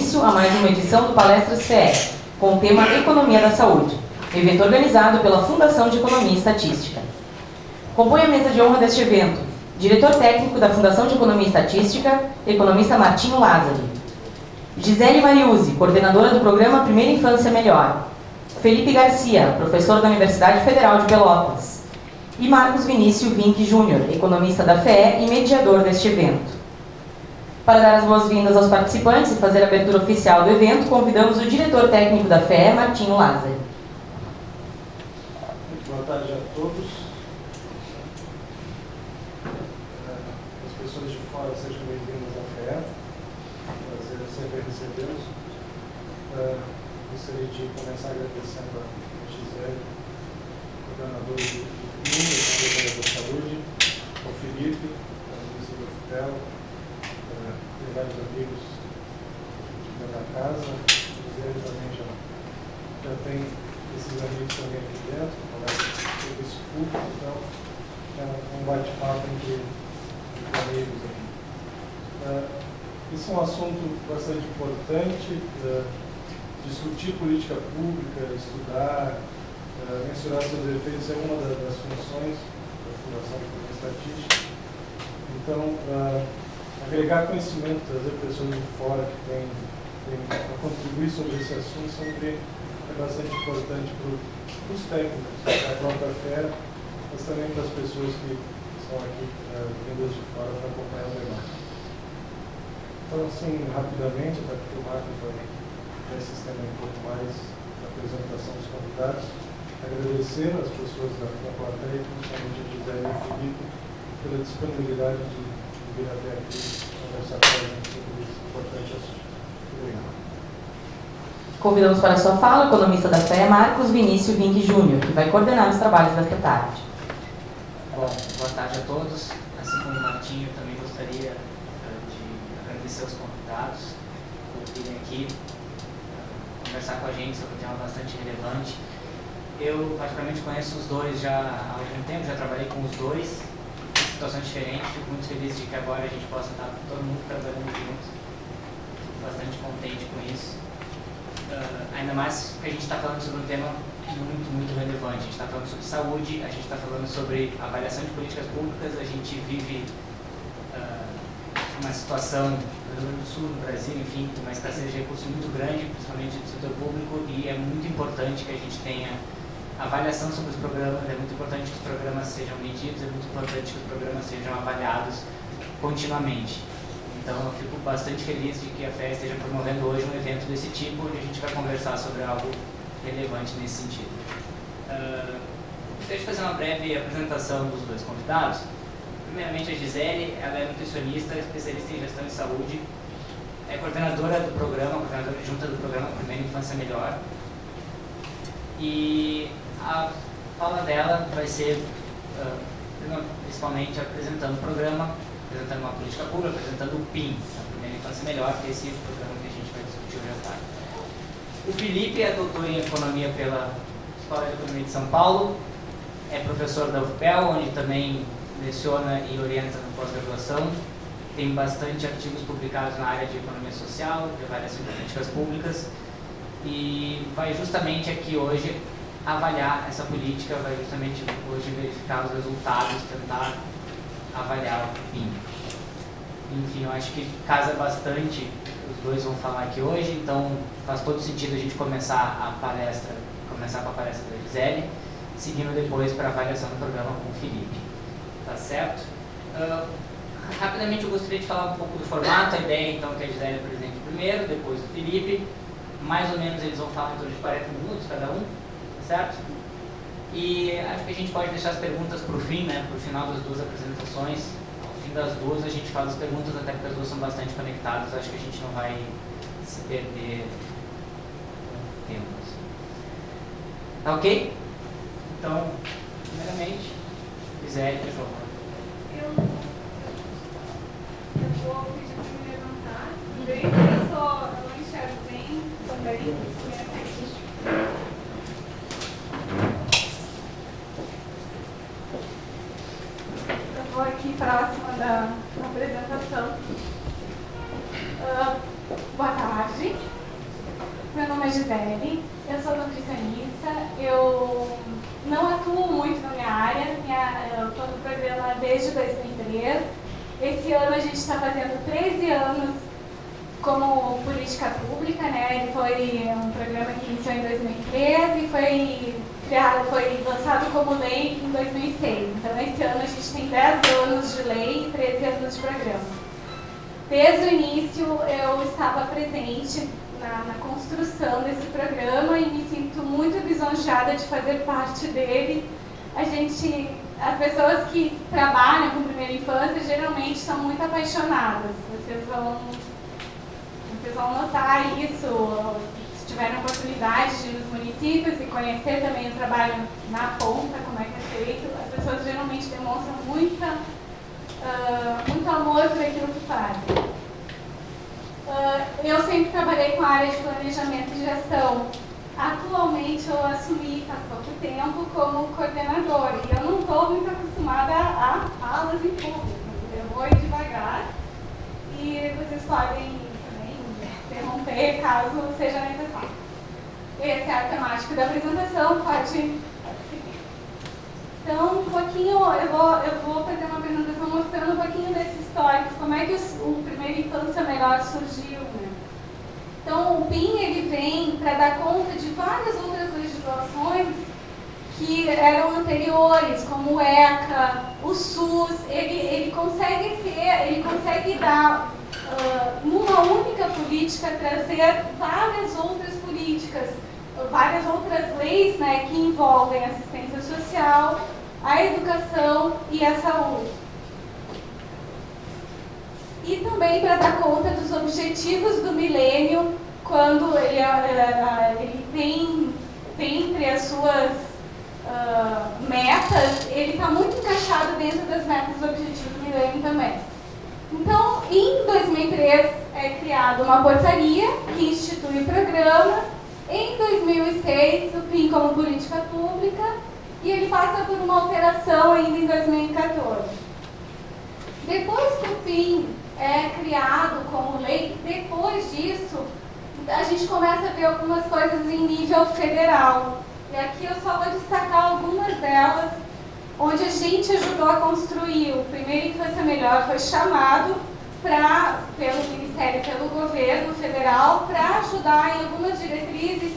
início a mais uma edição do Palestras FEE, com o tema Economia da Saúde, evento organizado pela Fundação de Economia e Estatística. Compõe a mesa de honra deste evento, diretor técnico da Fundação de Economia e Estatística, economista Martinho Lázari. Gisele Mariuzzi, coordenadora do programa Primeira Infância Melhor. Felipe Garcia, professor da Universidade Federal de Pelotas. E Marcos Vinícius Vinck Júnior, economista da FEE e mediador deste evento. Para dar as boas-vindas aos participantes e fazer a abertura oficial do evento, convidamos o diretor técnico da FEE, Martinho Lázari. Muito boa tarde a todos. As pessoas de fora, sejam bem-vindas à FEE. Prazer sempre recebê-los. Gostaria de começar agradecendo a Gisele, coordenadora do PIN, secretária da Saúde, ao Felipe, ao ministro do FUTEL, tem vários amigos da casa. Gisele também já tem esses amigos também aqui dentro, sobre esse público, então é um bate-papo entre amigos aqui. Esse é um assunto bastante importante. Discutir política pública, estudar, mensurar seus efeitos é uma das funções da Fundação de Economia e Estatística. Então, agregar conhecimento, trazer pessoas de fora que têm a contribuir sobre esse assunto sempre é bastante importante para os técnicos da própria FEE, mas também para as pessoas que estão aqui vindas de fora para acompanhar o debate. Então, assim, rapidamente, até porque o Marcos vai se estender um pouco mais na apresentação dos convidados, agradecer às pessoas da plateia, principalmente a Gisele e o Felipe, pela disponibilidade de vir até aqui conversar com a gente sobre esse importante assunto. Obrigado. Convidamos para a sua fala o economista da FEE, Marcos Vinícius Vinck Júnior, que vai coordenar os trabalhos desta tarde. Bom, boa tarde a todos. Assim como o Martinho, também gostaria de agradecer aos convidados por virem aqui conversar com a gente sobre um tema bastante relevante. Eu, particularmente, conheço os dois já há algum tempo, já trabalhei com os dois, em situações diferentes. Fico muito feliz de que agora a gente possa estar todo mundo trabalhando junto. Fico bastante contente com isso. Ainda mais que a gente está falando sobre um tema muito relevante. A gente está falando sobre saúde, a gente está falando sobre avaliação de políticas públicas, a gente vive uma situação no Rio Grande do Sul, no Brasil, enfim, uma escassez de recursos muito grande, principalmente do setor público, e é muito importante que a gente tenha avaliação sobre os programas, é muito importante que os programas sejam medidos, é muito importante que os programas sejam avaliados continuamente. Então, eu fico bastante feliz de que a FEE esteja promovendo hoje um evento desse tipo, onde a gente vai conversar sobre algo relevante nesse sentido. Gostaria de fazer uma breve apresentação dos dois convidados. Primeiramente, a Gisele, ela é nutricionista, especialista em gestão de saúde, é coordenadora do programa, coordenadora adjunta do programa Primeira Infância Melhor. E a fala dela vai ser principalmente apresentando o programa, apresentando uma política pública, apresentando o PIN, a Primeira Infância Melhor, que é esse programa que a gente vai discutir hoje à tarde. O Felipe é doutor em Economia pela Escola de Economia de São Paulo, é professor da UFPEL, onde também leciona e orienta na pós-graduação, tem bastante artigos publicados na área de economia social, de avaliação de políticas públicas, e vai justamente aqui hoje avaliar essa política, vai justamente hoje verificar os resultados, tentar avaliar o PIN. Enfim, eu acho que casa bastante, os dois vão falar aqui hoje, então faz todo sentido a gente começar com a palestra da Gisele, seguindo depois para a avaliação do programa com o Felipe. Tá certo? Rapidamente eu gostaria de falar um pouco do formato. A ideia então é que a Gisele apresente primeiro, depois o Felipe. Mais ou menos eles vão falar em torno de 40 minutos cada um, tá certo? E acho que a gente pode deixar as perguntas para o fim, né? Para o final das duas apresentações. Ao fim das duas a gente faz as perguntas, até porque as duas são bastante conectadas. Acho que a gente não vai se perder no tempo. Tá ok? Então, primeiramente, Gisele, por favor. Eu vou pedir para me levantar. Bem, eu não enxergo bem também. Eu vou aqui próxima da apresentação. Boa tarde. chamo Gisele, eu sou nutricionista, eu não atuo muito na minha área, eu estou no programa desde 2003. Esse ano a gente está fazendo 13 anos como política pública, né? Ele foi um programa que iniciou em 2013 e foi lançado como lei em 2006. Então, esse ano a gente tem 10 anos de lei e 13 anos de programa. Desde o início, eu estava presente na construção desse programa e me sinto muito lisonjeada de fazer parte dele. As pessoas que trabalham com primeira infância geralmente são muito apaixonadas. Vocês vão notar isso, se tiverem oportunidade de ir nos municípios e conhecer também o trabalho na ponta, como é que é feito. As pessoas geralmente demonstram muito amor por aquilo que fazem. Eu sempre trabalhei com a área de planejamento e gestão. Atualmente eu assumi faz pouco tempo como coordenadora e eu não estou muito acostumada a falas em público. Eu vou devagar e vocês podem também interromper caso seja necessário. Esse é a temática da apresentação, pode seguir. Então, um pouquinho, eu vou fazer uma apresentação mostrando um pouquinho desse histórico, como é que o Primeira Infância Melhor surgiu, né? Então, o PIN, ele vem para dar conta de várias outras legislações que eram anteriores, como o ECA, o SUS. Ele consegue dar, numa única política, trazer várias outras políticas, várias outras leis, né, que envolvem a assistência social, a educação e a saúde. E também para dar conta dos objetivos do milênio, quando ele tem entre as suas metas, ele está muito encaixado dentro das metas do objetivo do milênio também. Então, em 2003 é criada uma portaria que institui o programa. Em 2006, o PIN como política pública, e ele passa por uma alteração ainda em 2014. Depois que o PIN é criado como lei, depois disso, a gente começa a ver algumas coisas em nível federal. E aqui eu só vou destacar algumas delas, onde a gente ajudou a construir. O Primeira Infância Melhor foi chamado pelo Ministério, pelo governo federal, para ajudar em algumas diretrizes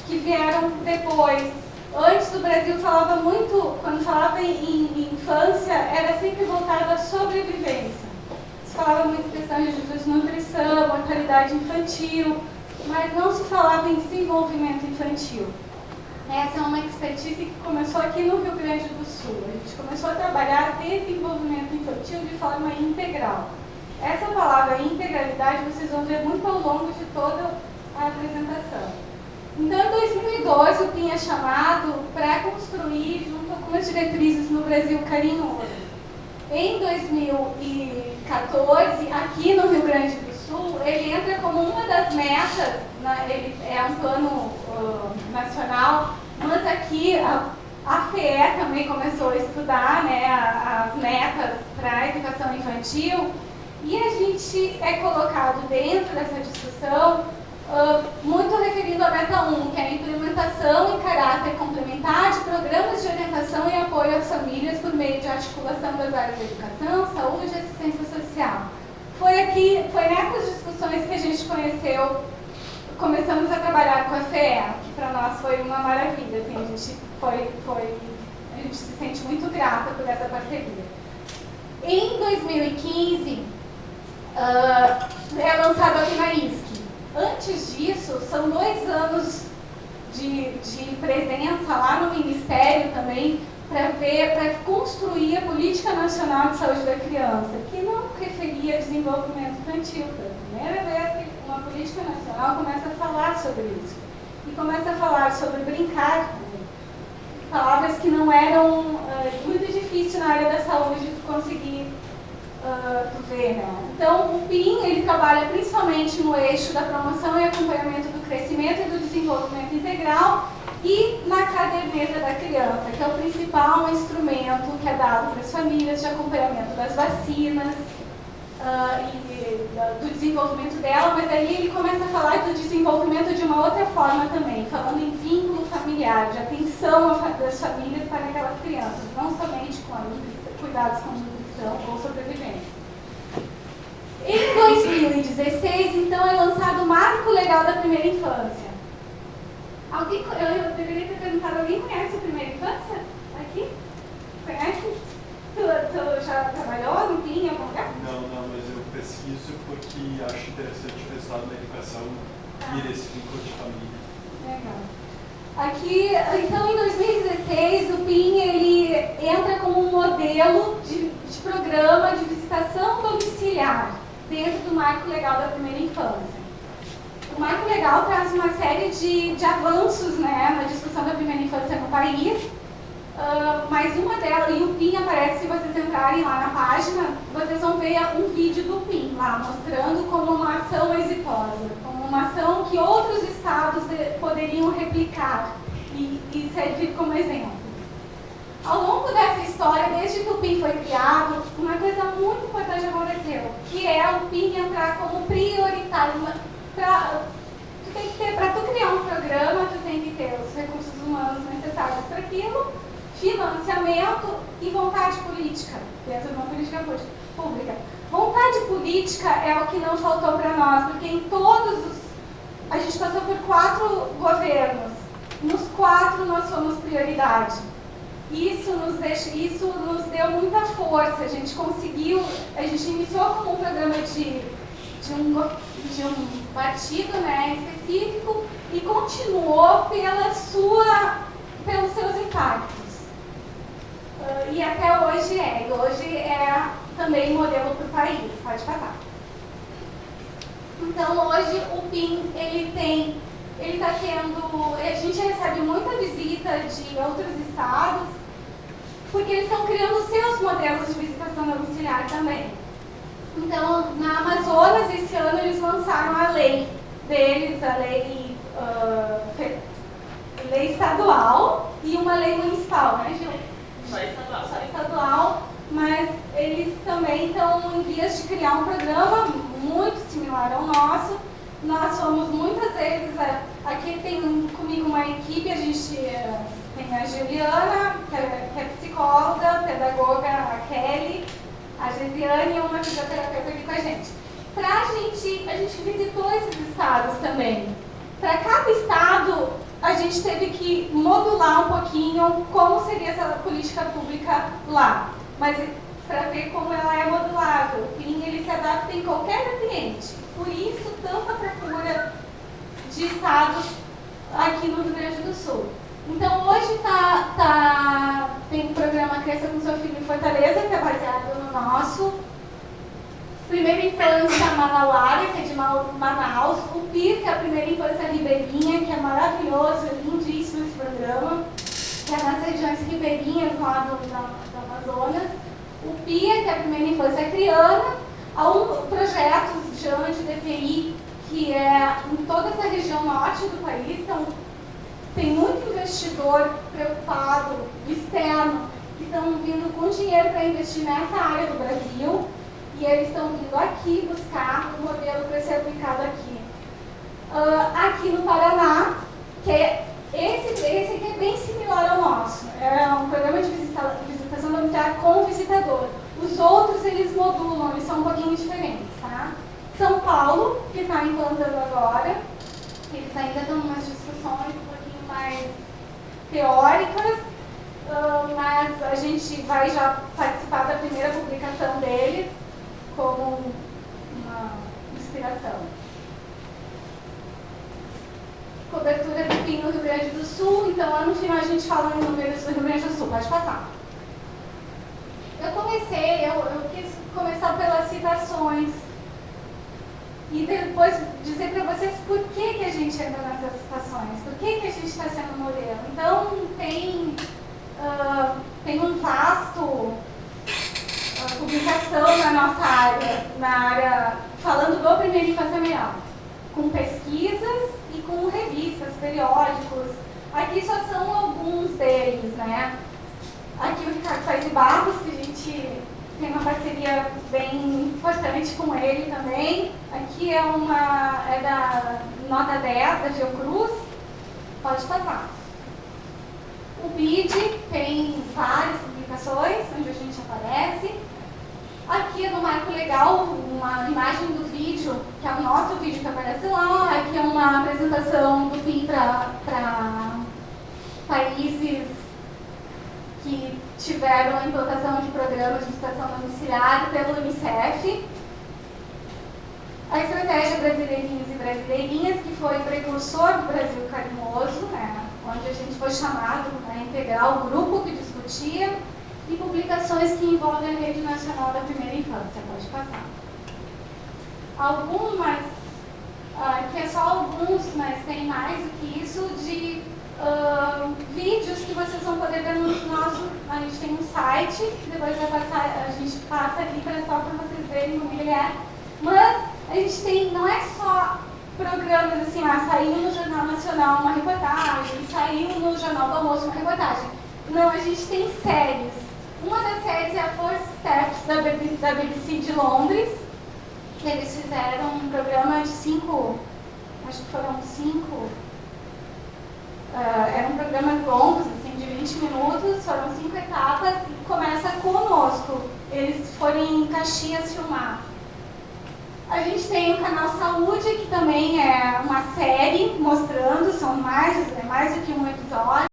que vieram depois. Antes, do Brasil falava muito, quando falava em infância, era sempre voltado à sobrevivência. Se falava muito questão de desnutrição, mortalidade infantil, mas não se falava em desenvolvimento infantil. Essa é uma expertise que começou aqui no Rio Grande do Sul. A gente começou a trabalhar desenvolvimento infantil de forma integral. Essa palavra integralidade vocês vão ver muito ao longo de toda a apresentação. Então, em 2012, o PIN é chamado para construir, junto a algumas diretrizes no Brasil carinhoso. Em 2014, aqui no Rio Grande do Sul, ele entra como uma das metas, ele é um plano nacional, mas aqui a FEE também começou a estudar, né, as metas para a educação infantil. E a gente é colocado dentro dessa discussão muito referindo à meta 1, que é a implementação em caráter complementar de programas de orientação e apoio às famílias por meio de articulação das áreas de educação, saúde e assistência social. Foi nessas discussões que a gente começamos a trabalhar com a FEE, que para nós foi uma maravilha, assim, a gente se sente muito grata por essa parceria. Em 2015, é lançado a FINAISC. Antes disso, são 2 anos de presença lá no Ministério também, para construir a Política Nacional de Saúde da Criança, que não referia a desenvolvimento infantil. Foi a primeira vez que uma política nacional começa a falar sobre isso. E começa a falar sobre brincar, palavras que não eram muito difíceis na área da saúde de conseguir ver, né? Então, o PIN, ele trabalha principalmente no eixo da promoção e acompanhamento do crescimento e do desenvolvimento integral e na caderneta da criança, que é o principal instrumento que é dado para as famílias de acompanhamento das vacinas e do desenvolvimento dela, mas aí ele começa a falar do desenvolvimento envolvimento de uma outra forma também, falando em vínculo familiar, de atenção das famílias para aquelas crianças, não somente com cuidados com nutrição ou sobrevivência. Em 2016, então, é lançado o Marco Legal da Primeira Infância. Eu deveria ter perguntado, alguém conhece a Primeira Infância? Aqui? Conhece? Tu já trabalhou no PIN em algum lugar? Não, mas eu pesquiso porque acho interessante o resultado da educação e esse vínculo de família. Legal. Aqui, então, em 2016, o PIN ele entra como um modelo de programa de visitação domiciliar dentro do Marco Legal da Primeira Infância. O Marco Legal traz uma série de avanços, né, na discussão da primeira infância no país. Mas uma delas, e o PIN aparece, se vocês entrarem lá na página, vocês vão ver um vídeo do PIN lá, mostrando como uma ação exitosa, como uma ação que outros estados poderiam replicar e servir como exemplo. Ao longo dessa história, desde que o PIN foi criado, uma coisa muito importante aconteceu, que é o PIN entrar como prioritário. Para tu criar um programa, tu tem que ter os recursos humanos necessários para aquilo, financiamento e vontade política, dentro de uma política pública. Vontade política é o que não faltou para nós, porque em a gente passou por 4 governos, nos 4 nós somos prioridade. Isso nos deu muita força, a gente iniciou como um programa de um partido, né, específico e continuou pelos seus impactos. E até hoje é também modelo para o país, pode passar. Então hoje o PIN, a gente recebe muita visita de outros estados, porque eles estão criando seus modelos de visitação domiciliar também. Então, na Amazonas, esse ano, eles lançaram a lei deles, a lei estadual e uma lei municipal, né, Gil? Só estadual, mas eles também estão em vias de criar um programa muito similar ao nosso. Nós somos muitas vezes, aqui tem comigo uma equipe, a gente tem a Juliana, que é psicóloga, pedagoga, a Kelly, a Gesiane e uma fisioterapeuta aqui com a gente. A gente visitou esses estados também. Para cada estado, a gente teve que modular um pouquinho como seria essa política pública lá. Mas para ver como ela é modulável. O PIN ele se adapta em qualquer ambiente. Por isso, tanta procura de estados aqui no Rio Grande do Sul. Então, hoje tem um programa Cresça com Seu Filho em Fortaleza, que é baseado no nosso. Primeira Infância Manauara, que é de Manaus. O PIR, que é a Primeira Infância Ribeirinha, que é maravilhoso, lindíssimo esse programa, que é nas regiões ribeirinhas lá do Amazonas. O PIA, que é a Primeira Infância Criana. Há projetos de DPI, que é em toda essa região norte do país. Então, tem muito investidor preocupado, externo, que estão vindo com dinheiro para investir nessa área do Brasil. E eles estão vindo aqui buscar um modelo para ser aplicado aqui. Aqui no Paraná, que é esse aqui é bem similar ao nosso. É um programa de visitação domiciliar com visitador. Os outros, eles modulam, eles são um pouquinho diferentes, tá? São Paulo, que está implantando agora. Eles ainda estão em umas discussões um pouquinho mais teóricas, mas a gente vai já participar da primeira publicação deles como uma inspiração. Cobertura do PIN no Rio Grande do Sul, então lá no final a gente fala em números do Rio Grande do Sul, pode passar. Eu quis começar pelas citações e depois dizer para vocês por que a gente entra nessas citações, por que a gente está sendo modelo. Então tem um vasto publicação na nossa área, falando do Primeira Infância Melhor, com pesquisas e com revistas, periódicos. Aqui só são alguns deles, né? Aqui o Ricardo Paes de Barros, que a gente tem uma parceria bem importante com ele também. Aqui é da nota 10 da Fiocruz, pode passar. O BID tem várias publicações onde a gente aparece. Aqui é no marco legal uma imagem do vídeo, que é o nosso vídeo que aparece lá. Aqui é uma apresentação do PIN para países que tiveram a implantação de programas de educação domiciliar pelo UNICEF. A estratégia Brasileirinhos e Brasileirinhas, que foi precursor do Brasil Carinhoso, né, onde a gente foi chamado a integrar o grupo que discutia, e publicações que envolvem a Rede Nacional da Primeira Infância. Pode passar. Algumas, que é só alguns, mas tem mais do que isso, de vídeos que vocês vão poder ver no nosso. A gente tem um site, que depois vai passar, a gente passa aqui só para vocês verem no Guilherme. Mas a gente tem, não é só programas assim, saiu no Jornal Nacional uma reportagem, saiu no Jornal do Almoço uma reportagem. Não, a gente tem séries. Uma das séries é a First Steps da BBC de Londres. Eles fizeram um programa de 5, acho que foram 5, eram programas longos, assim, de 20 minutos, foram 5 etapas e começa conosco. Eles foram em Caxias filmar. A gente tem o canal Saúde, que também é uma série mostrando, são mais do que um episódio.